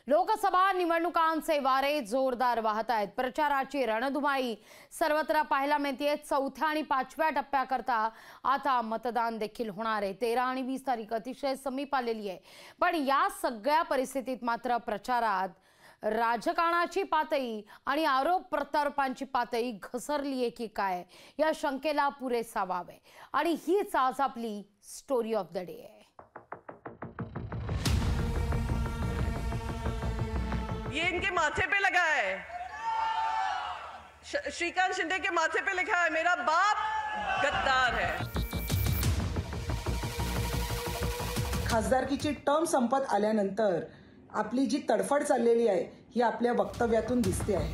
लोकसभा निवडणुकांचे वारे जोरदार वाहत आहेत। प्रचाराची रणधुमाळी सर्वत्र पाहायला मिळते। चौथ्या आणि पाचव्या टप्प्याकरता आता मतदान देखील होणार आहे। 13 आणि 20 तारीख अतिशय समीप आलेली आहे। पण या सगळ्या परिस्थितीत मात्र प्रचारात राजकारणाची पातळी आणि आरोप प्रत्यारोपांची पातळी घसरली आहे की काय, या शंकेला पुरेसा वाव आहे। आणि हीच आज आपली स्टोरी ऑफ द डे आहे। ये इनके माथे पे लगा है, श्रीकांत शिंदे के माथे पे लिखा है मेरा बाप गद्दार है। खासदारकीची टर्म संपत आल्यानंतर आपली जी तडफड चाललेली आहे ही आपल्या वक्तव्यातून दिसते आहे।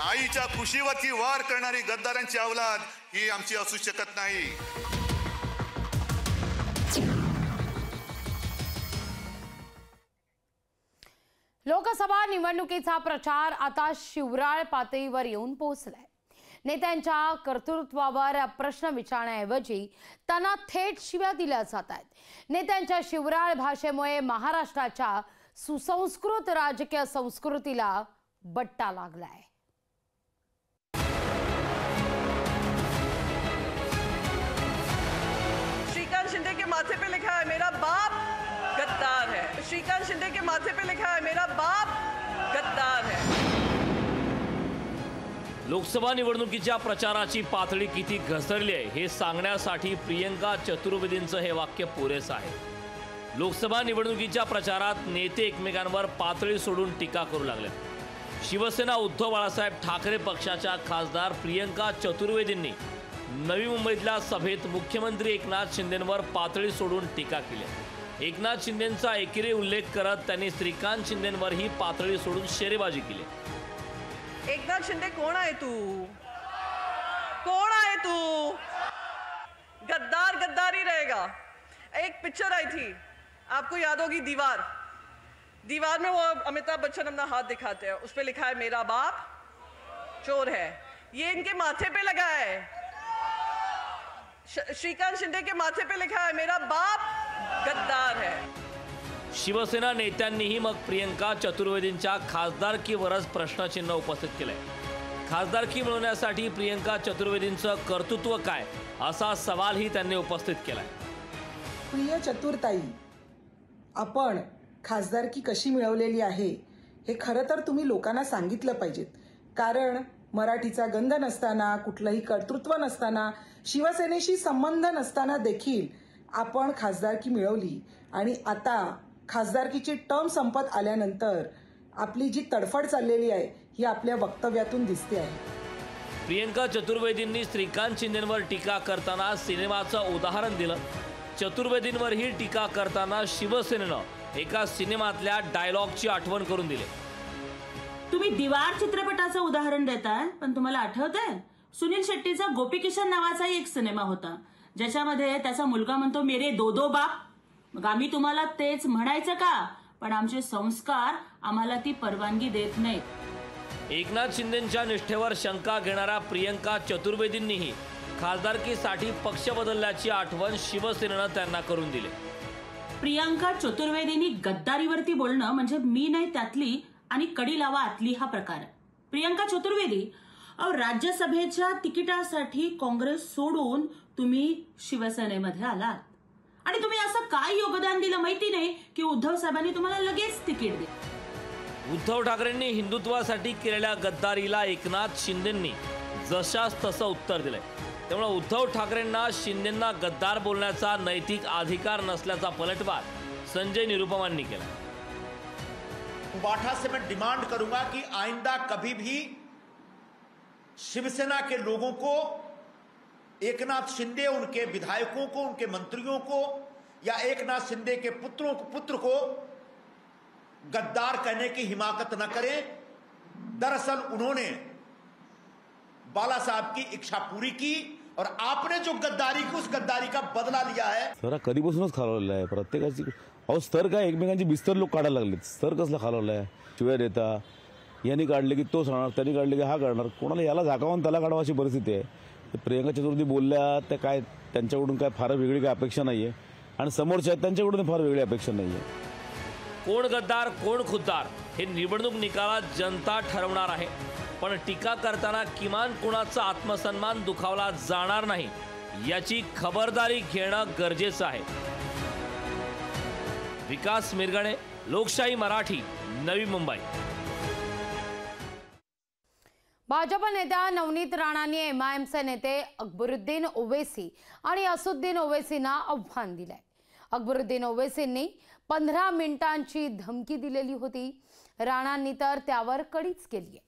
आईच्या खुशीवरती वार करणारी गद्दारांची अवलाद ही आमची असू शकत नाही। लोकसभा निवडणुकीचा प्रचार आता शिवराळ पातळीवर येऊन पोहोचलाय। नेत्यांच्या कर्तृत्वावर प्रश्न विचारण्याऐवजी त्यांना थेट शिव्या दिल्या जात आहेत। नेत्यांच्या शिवराळ भाषेमुळे महाराष्ट्राच्या सुसंस्कृत राजकीय संस्कृतीला बट्टा लागलाय। श्रीकांत शिंदे के माथे पे लिखा है मेरा बाप गद्दार है। श्रीकांत शिंदे के माथे पे लिखा है मेरा बाप गद्दार है। लोकसभा निवडणुकीच्या प्रचाराची पातळी किती घसरली आहे हे सांगण्यासाठी प्रियंका चतुर्वेदींचं हे वाक्य पुरेसं आहे। लोकसभा निवडणुकीच्या प्रचारात नेते एकमेकांवर पातळी सोडून टीका करू लागले। शिवसेना उद्धव बाळासाहेब ठाकरे पक्षाच्या खासदार प्रियंका चतुर्वेदींनी नवी मुंबईतल्या सभेत मुख्यमंत्री एकनाथ शिंदेंवर पातळी सोडून टीका केली। एकनाथ शिंदेंचा एकेरी उल्लेख करत त्यांनी श्रीकांत शिंदेंवर ही पातळी सोडून शेरेबाजी केली। एकनाथ शिंदे कौन आहे तू? कौन आहे तू? गद्दार गद्दार ही रहेगा। एक पिक्चर आई थी, आपको याद होगी, दीवार। दीवार में वो अमिताभ बच्चन अपना हाथ दिखाते हैं, उस पे लिखा है मेरा बाप चोर है। ये इनके माथे पे लगा है, श्रीकांत शिंदे के माथे पे लिखा है मेरा बाप गद्दार है। शिवसेना नेत्यांनीही मग प्रियंका चतुर्वेदींच्या खासदारकीवरच प्रश्नचिन्ह उपस्थित केलंय। खासदारकी मिळवण्यासाठी प्रियंका चतुर्वेदींचं कर्तृत्व काय, असा सवालही त्यांनी उपस्थित केलाय। प्रिय चतुर्ताई, आपण खासदारकी कशी मिळवलेली आहे हे खरं तर तुम्ही लोकांना सांगितलं पाहिजेत। कारण मराठीचा गंध नसताना, कुठलंही कर्तृत्व नसताना, शिवसेनेशी संबंध नसताना देखील आपण खासदारकी मिळवली। आणि आता खासदारकीची टर्म संपत आल्यानंतर आपली जी तडफड चाललेली आहे ही आपल्या वक्तव्यातून दिसते आहे। प्रियंका चतुर्वेदींनी श्रीकांत शिंदेंवर टीका करताना सिनेमाचं उदाहरण दिलं। चतुर्वेदींवरही टीका करताना शिवसेनेनं एका सिनेमातल्या डायलॉगची आठवण करून दिली। तुम्ही दीवार चित्रपटाचं उदाहरण देताय, पण तुम्हाला आठवतंय सुनील शेट्टीचा गोपी किशन नावाचा एक सिनेमा होता, ज्याच्यामध्ये त्याचा मुलगा म्हणतो मेरे दो दो बाप। मग आम्ही तुम्हाला तेच म्हणायचं का? पण आमचे संस्कार आम्हाला ती परवानगी देत नाहीत। एकनाथ शिंदेंच्या निष्ठेवर शंका घेणाऱ्या प्रियंका चतुर्वेदींनीही खासदारकीसाठी पक्ष बदलल्याची आठवण शिवसेनेनं त्यांना करून दिली। प्रियंका चतुर्वेदींनी गद्दारीवरती बोलणं म्हणजे मी नाही त्यातली आणि कडी लावा आतली हा प्रकार। प्रियंका चतुर्वेदी, राज्यसभेच्या तिकिटासाठी काँग्रेस सोडून तुम्ही शिवसेनेमध्ये आलात आणि तुम्ही असं काय योगदान दिलं माहिती नाही की उद्धव साहेबांनी तुम्हाला लगेच तिकीट दिलं। उद्धव ठाकरेंनी हिंदुत्वासाठी केलेल्या गद्दारीला एकनाथ शिंदेंनी जशास तसं उत्तर दिलंय। त्यामुळे उद्धव ठाकरेंना शिंदेंना गद्दार बोलण्याचा नैतिक अधिकार नसल्याचा पलटवार संजय निरुपमांनी केला। बाठा से मैं डिमांड करूंगा कि आइंदा कभी भी शिवसेना के लोगों को, एकनाथ शिंदे, उनके विधायकों को, उनके मंत्रियों को या एकनाथ शिंदे के पुत्र को गद्दार कहने की हिमाकत न करें। दरअसल उन्होंने बाला साहब की इच्छा पूरी की और आपने जो गद्दारी की उस गद्दारी का बदला लिया है। सर कधीपासूनच खालवलेला आहे प्रत्येकाची। अहो स्तर काय, एकमेकांची बिस्तर लोक काढायला लागलेत। स्तर कसला खालवला आहे? शिवाय देता, यांनी काढले की तो सांगणार, त्यांनी काढले की हा काढणार, कोणाला याला झाकावून त्याला काढावा अशी परिस्थिती आहे। प्रियंका चतुर्वेदी बोलल्या त्या काय, त्यांच्याकडून काय फार वेगळी काय अपेक्षा नाहीये आणि समोरच्या त्यांच्याकडून फार वेगळी अपेक्षा नाहीये। कोण गद्दार कोण खुद्दार हे निवडणूक निकालात जनता ठरवणार आहे, पण टीका करताना किमान कुणाचा आत्मसन्मान दुखावला जाणार नाही याची खबरदारी घेणं गरजेचं आहे. विकास मिरगणे, लोकशाही मराठी, नवी मुंबई. भाजप नेत्या नवनीत राणांनी एमआयएमचे नेते अकबरुद्दीन ओवैसी आणि असुद्दीन ओवैसींना आव्हान दिलंय. अकबरुद्दीन ओवैसींनी 15 मिनिटांची धमकी दिलेली होती. राणांनी तर त्यावर कडीच केली आहे.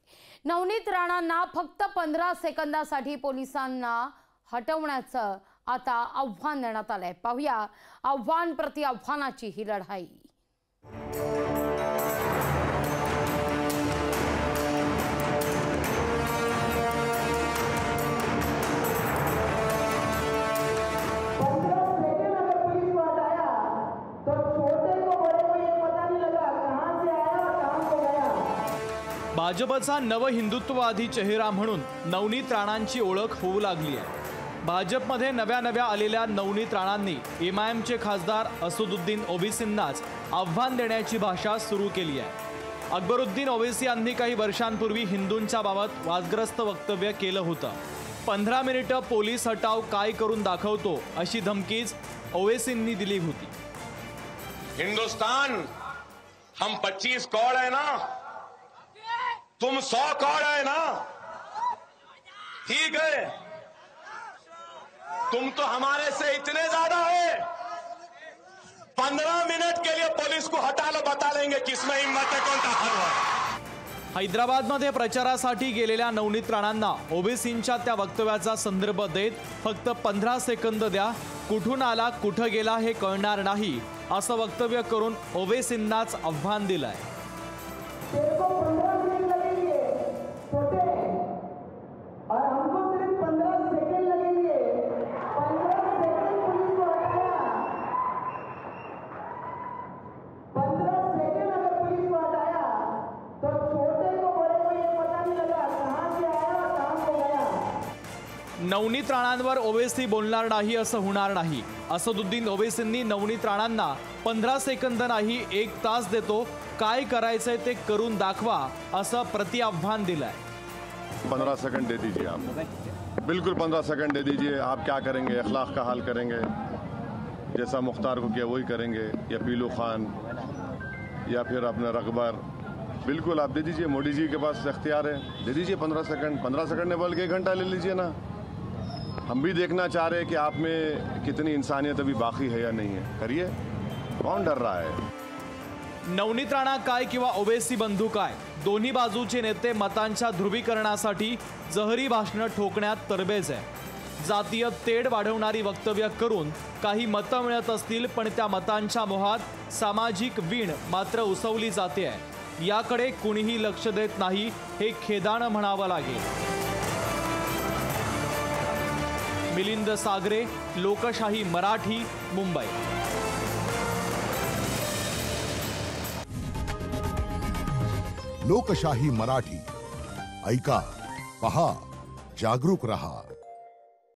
नवनीत राणांना फक्त 15 सेकंदासाठी पोलिसांना हटवण्याचं आता आव्हान देण्यात आलंय. पाहूया आव्हान प्रति आव्हानाची ही लढाई. भाजपचा नव हिंदुत्ववादी चेहरा म्हणून नवनीत राणांची ओळख होऊ लागली आहे. भाजपमध्ये नव्या आलेल्या नवनीत राणांनी एमआयएमचे खासदार असदुद्दीन ओवैसींनाच आव्हान देण्याची भाषा सुरू केली आहे. अकबरुद्दीन ओवैसी यांनी काही वर्षांपूर्वी हिंदूंच्या बाबत वादग्रस्त वक्तव्य केलं होतं. 15 मिनिटं पोलीस हटाव काय करून दाखवतो अशी धमकीच ओवैसींनी दिली होती. हिंदुस्तान हम 25 करोड़ है ना, तुम 100 करोड़ है ना, ठीक है, तुम तो हमारे से इतने ज्यादा है. 15 मिनट के लिए पुलिस को हटा लो, बता देंगे किसमें हिम्मत है, कौन ताकत है. हैदराबादमध्ये प्रचारासाठी गेलेल्या नवनीत राणांना ओवैसींच्या त्या वक्तव्याचा संदर्भ देत फक्त 15 सेकंद द्या, कुठून आला कुठं गेला हे कळणार नाही असं वक्तव्य करून ओवैसींनाच आव्हान दिलंय. नवनीत राणांवर ओवैसी बोलणार नाही असं होणार नाही. असदुद्दीन ओवैसींनी नवनीत राणांना 15 सेकंद नाही 1 तास देतो, काय करायचंय ते करून दाखवा असं प्रति आव्हान दिलंय. 15 सेकंड दे दीजिए आप, बिल्कुल 15 सेकंड दे दीजिए. आप क्या करेंगे, अखलाक का हाल करेंगे, जैसा मुख्तार को किया वही करेंगे, या पीलू खान या फिर अपना रकबर, बिल्कुल आप दे दीजिए. मोदी जी के पास इख्तियार है, दे दीजिए 15 सेकंड. 15 सेकंड ने बोल के 1 घंटा ले लीजिए ना. हम भी देखना चाह रहे हैं कि आप में कितनी इंसानियत अभी बाकी है या नहीं है. करिए, कौन डर रहा है. नवनीत राणा काय किंवा ओवैसी बंधू काय, दोन्ही बाजूचे नेते मतांच्या ध्रुवीकरणासाठी जहरी भाषणं ठोकण्यात तरबेज आहे. जातीय तेढ वाढवणारी वक्तव्य करून काही मतं मिळत असतील, पण त्या मतांच्या मोहात सामाजिक वीण मात्र उसवली जाते आहे. याकडे कुणीही लक्ष देत नाही हे खेदानं म्हणावं लागेल. मिलिंद सागरे, लोकशाही मराठी, मुंबई. लोकशाही मराठी ऐका, पहा, जागरूक रहा.